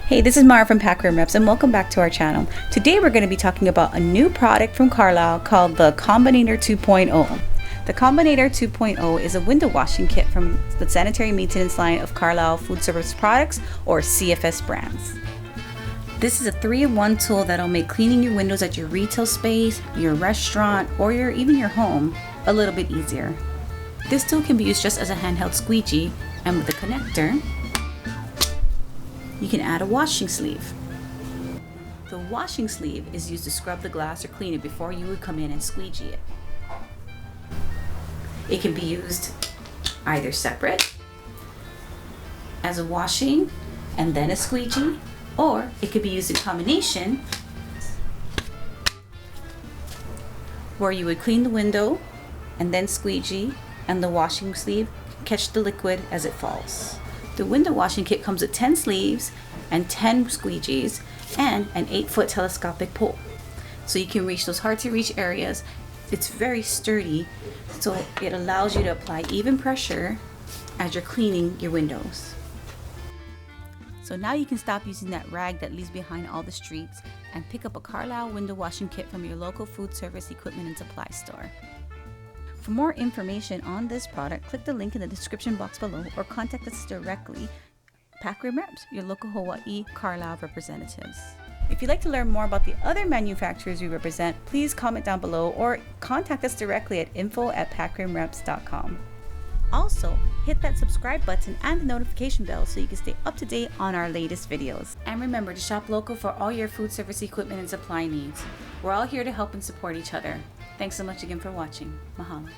Hey, this is Mara from Pac Rim Reps and welcome back to our channel. Today we're going to be talking about a new product from Carlisle called the Combinator 2.0. The Combinator 2.0 is a window washing kit from the sanitary maintenance line of Carlisle Foodservice products, or CFS brands. This is a 3-in-1 tool that'll make cleaning your windows at your retail space, your restaurant, or even your home a little bit easier. This tool can be used just as a handheld squeegee, and with a connector, you can add a washing sleeve. The washing sleeve is used to scrub the glass or clean it before you would come in and squeegee it. It can be used either separate as a washing and then a squeegee, or it could be used in combination where you would clean the window and then squeegee, and the washing sleeve catch the liquid as it falls. The window washing kit comes with 10 sleeves and 10 squeegees and an 8-foot telescopic pole, so you can reach those hard to reach areas. It's very sturdy, so it allows you to apply even pressure as you're cleaning your windows. So now you can stop using that rag that leaves behind all the streets and pick up a Carlisle window washing kit from your local food service equipment and supply store. For more information on this product, click the link in the description box below or contact us directly. Pac Rim Reps, your local Hawaii Carlisle representatives. If you'd like to learn more about the other manufacturers we represent, please comment down below or contact us directly at info@pacrimreps.com. Also, hit that subscribe button and the notification bell so you can stay up to date on our latest videos. And remember to shop local for all your food service equipment and supply needs. We're all here to help and support each other. Thanks so much again for watching. Mahalo.